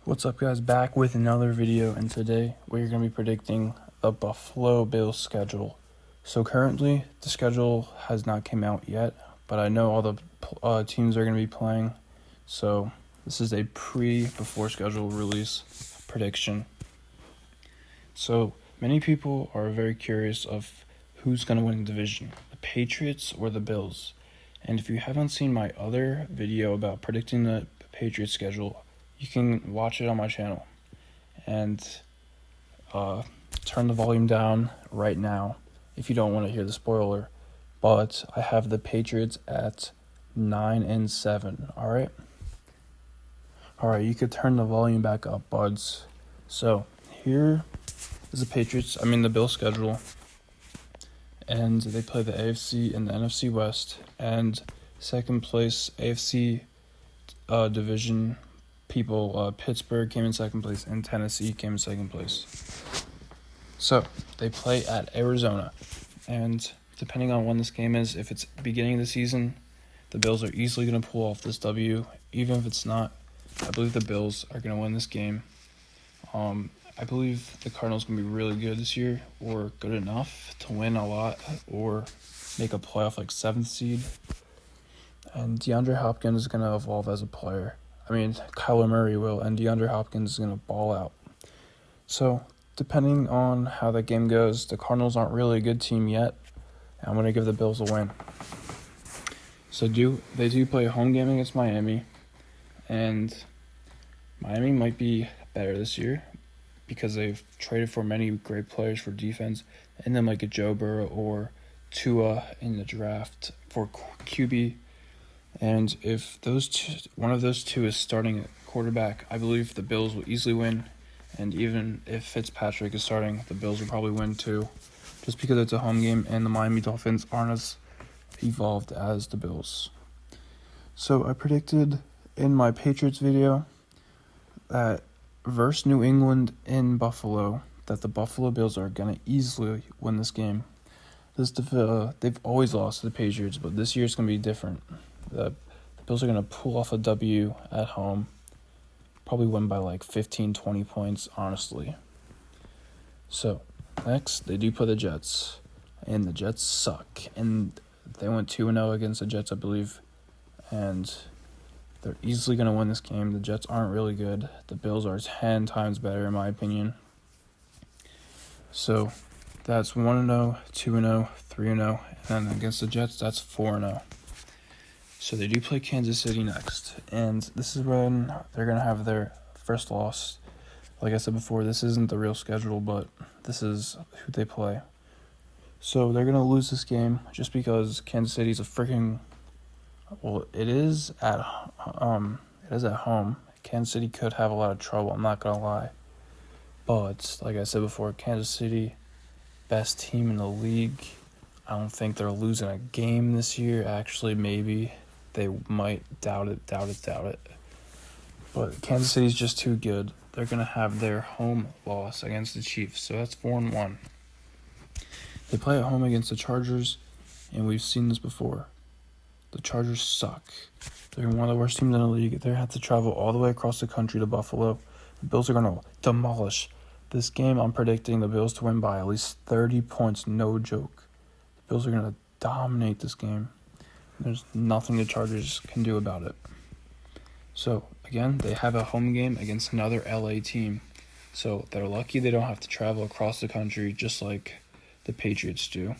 What's up, guys? Back with another video, and today we're going to be predicting the Buffalo Bills schedule. So currently the schedule has not came out yet, but I know all the teams are going to be playing. So this is a before schedule release prediction. So many people are very curious of who's going to win the division, the Patriots or the Bills. And if you haven't seen my other video about predicting the Patriots schedule, you can watch it on my channel. And turn the volume down right now if you don't want to hear the spoiler. But I have the Patriots at 9-7. All right, you could turn the volume back up, buds. So here is the Bills schedule, and they play the AFC and the NFC West, and second place AFC division people, Pittsburgh came in second place, and Tennessee came in second place. So they play at Arizona, and depending on when this game is, if it's beginning of the season, the Bills are easily going to pull off this W. Even if it's not, I believe the Bills are going to win this game. I believe the Cardinals can be really good this year, or good enough to win a lot, or make a playoff like 7th seed. And DeAndre Hopkins is going to evolve as a player. Kyler Murray will, and DeAndre Hopkins is going to ball out. So, depending on how that game goes, the Cardinals aren't really a good team yet. I'm going to give the Bills a win. So they do play a home game against Miami, and Miami might be better this year because they've traded for many great players for defense, and then like a Joe Burrow or Tua in the draft for QB. And if one of those two is starting at quarterback, I believe the Bills will easily win. And even if Fitzpatrick is starting, the Bills will probably win too, just because it's a home game and the Miami Dolphins aren't as evolved as the Bills. So I predicted in my Patriots video that versus New England in Buffalo, that the Buffalo Bills are going to easily win this game. They've always lost to the Patriots, but this year it's going to be different. The Bills are going to pull off a W at home, probably win by like 15, 20 points, honestly. So, next, they do play the Jets, and the Jets suck. And they went 2-0 against the Jets, I believe, and they're easily going to win this game. The Jets aren't really good. The Bills are 10 times better, in my opinion. So, that's 1-0, 2-0, 3-0, and then against the Jets, that's 4-0. So they do play Kansas City next, and this is when they're going to have their first loss. Like I said before, this isn't the real schedule, but this is who they play. So they're going to lose this game just because Kansas City's it is at home. Kansas City could have a lot of trouble, I'm not going to lie. But like I said before, Kansas City, best team in the league. I don't think they're losing a game this year. Actually, maybe. They might doubt it. But Kansas City's just too good. They're going to have their home loss against the Chiefs, so that's 4-1. They play at home against the Chargers, and we've seen this before. The Chargers suck. They're one of the worst teams in the league. They have to travel all the way across the country to Buffalo. The Bills are going to demolish this game. I'm predicting the Bills to win by at least 30 points, no joke. The Bills are going to dominate this game. There's nothing the Chargers can do about it. So, again, they have a home game against another LA team. So, they're lucky they don't have to travel across the country just like the Patriots do.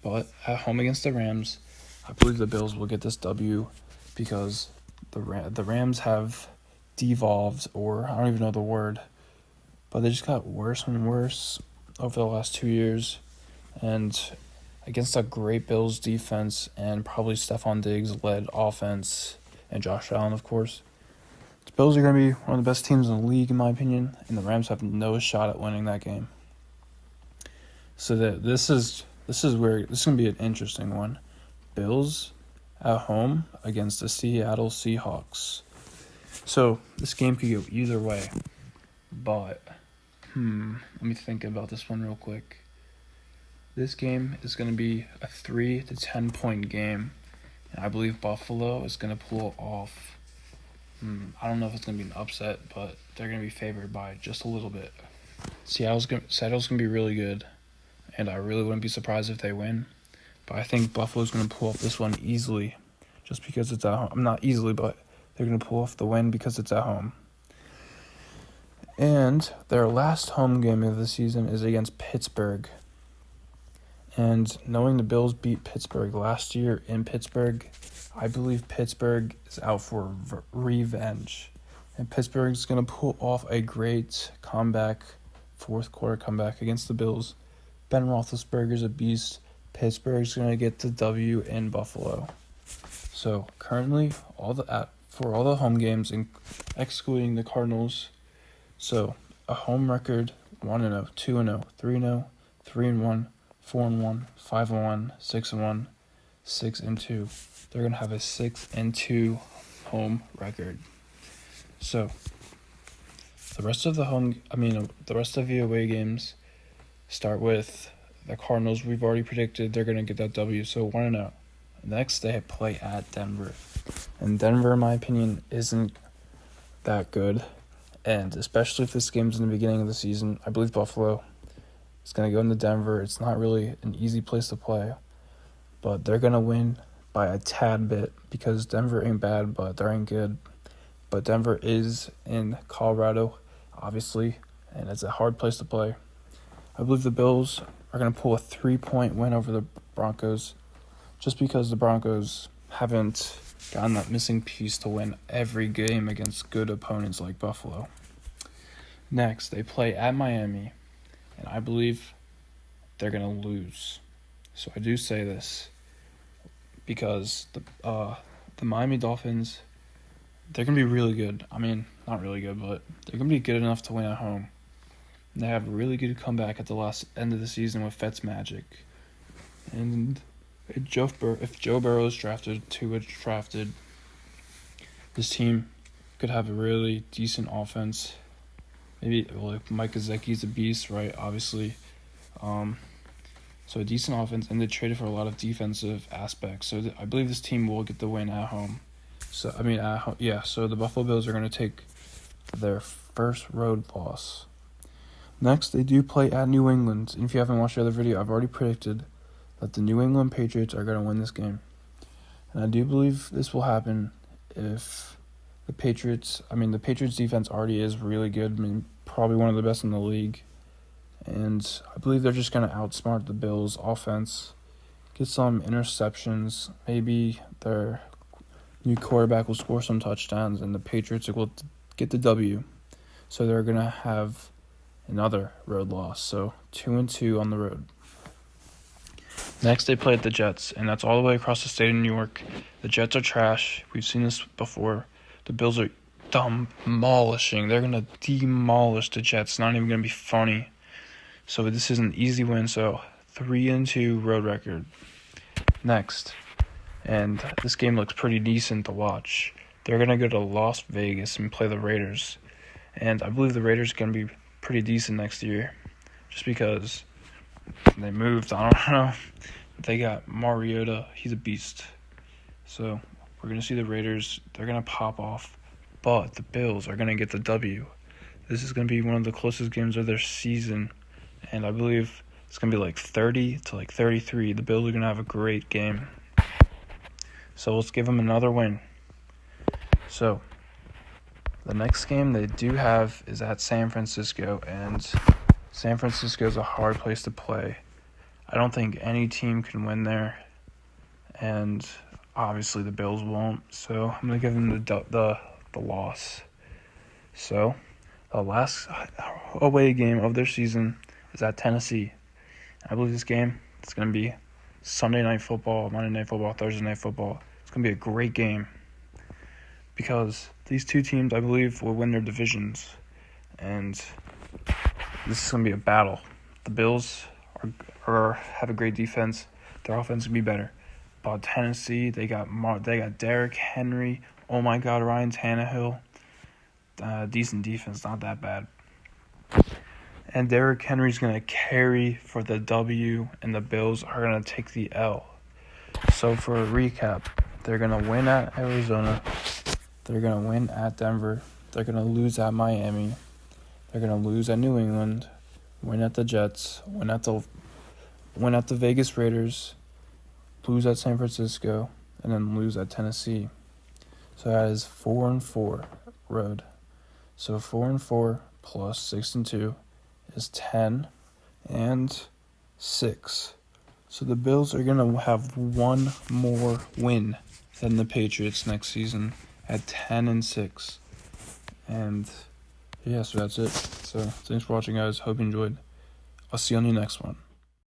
But at home against the Rams, I believe the Bills will get this W because the Rams have devolved, or I don't even know the word, but they just got worse and worse over the last 2 years. And against a great Bills defense and probably Stephon Diggs-led offense and Josh Allen, of course, the Bills are going to be one of the best teams in the league, in my opinion, and the Rams have no shot at winning that game. So this is going to be an interesting one. Bills at home against the Seattle Seahawks. So this game could go either way, but let me think about this one real quick. This game is going to be a 3 to 10 point game, and I believe Buffalo is going to pull off I don't know if it's going to be an upset, but they're going to be favored by just a little bit. Seattle's going to be really good, and I really wouldn't be surprised if they win. But I think Buffalo's going to pull off this one easily, just because it's at home. Not easily, but they're going to pull off the win because it's at home. And their last home game of the season is against Pittsburgh. And knowing the Bills beat Pittsburgh last year in Pittsburgh, I believe Pittsburgh is out for revenge. And Pittsburgh's going to pull off a great comeback, fourth quarter comeback against the Bills. Ben Roethlisberger's a beast. Pittsburgh's going to get the W in Buffalo. So currently, for all the home games, excluding the Cardinals, so a home record 1-0, 2-0, 3-0, 3-1, 4-1, 5-1, 6-1, 6-2. They're gonna have a 6-2 home record. So the rest of the away games start with the Cardinals. We've already predicted they're gonna get that W. So 1-0. Next they play at Denver, and Denver, in my opinion, isn't that good. And especially if this game's in the beginning of the season, I believe Buffalo is going to go into Denver. It's not really an easy place to play, but they're going to win by a tad bit because Denver ain't bad, but they ain't good. But Denver is in Colorado, obviously, and it's a hard place to play. I believe the Bills are going to pull a 3-point win over the Broncos just because the Broncos haven't gotten that missing piece to win every game against good opponents like Buffalo. Next, they play at Miami, and I believe they're going to lose. So I do say this because the Miami Dolphins, they're going to be really good. I mean, not really good, but they're going to be good enough to win at home. And they have a really good comeback at the end of the season with Fitzmagic. And if Joe Burrow is drafted, Tua drafted, this team could have a really decent offense. Maybe Mike Gesicki's a beast, right? Obviously. So a decent offense, and they traded for a lot of defensive aspects. So I believe this team will get the win at home. So the Buffalo Bills are going to take their first road loss. Next, they do play at New England. And if you haven't watched the other video, I've already predicted that the New England Patriots are going to win this game. And I do believe this will happen if the Patriots defense already is really good. I mean, probably one of the best in the league. And I believe they're just going to outsmart the Bills' offense, get some interceptions. Maybe their new quarterback will score some touchdowns, and the Patriots will get the W. So they're going to have another road loss. So 2-2 on the road. Next, they play at the Jets, and that's all the way across the state of New York. The Jets are trash. We've seen this before. The Bills are demolishing. They're going to demolish the Jets. It's not even going to be funny. So this is an easy win. So 3-2 road record. Next, and this game looks pretty decent to watch. They're going to go to Las Vegas and play the Raiders. And I believe the Raiders are going to be pretty decent next year just because they moved. I don't know. They got Mariota. He's a beast. So we're going to see the Raiders. They're going to pop off. But the Bills are going to get the W. This is going to be one of the closest games of their season. And I believe it's going to be like 30-33. The Bills are going to have a great game. So let's give them another win. So the next game they do have is at San Francisco. And San Francisco is a hard place to play. I don't think any team can win there. And obviously the Bills won't. So I'm going to give them the loss. So the last away game of their season is at Tennessee. I believe this game is going to be Sunday Night Football, Monday Night Football, Thursday Night Football. It's going to be a great game because these two teams, I believe, will win their divisions. And this is going to be a battle. The Bills have a great defense. Their offense will be better. But Tennessee, they got Derrick Henry. Oh my God, Ryan Tannehill. Decent defense, not that bad. And Derrick Henry's going to carry for the W, and the Bills are going to take the L. So for a recap, they're going to win at Arizona. They're going to win at Denver. They're going to lose at Miami. They're going to lose at New England, win at the Jets, win at the Vegas Raiders, lose at San Francisco, and then lose at Tennessee. So that is 4-4 road. So 4-4 plus 6-2 is 10-6. So the Bills are going to have one more win than the Patriots next season at 10-6. And yeah, so that's it. So thanks for watching, guys. Hope you enjoyed. I'll see you on the next one.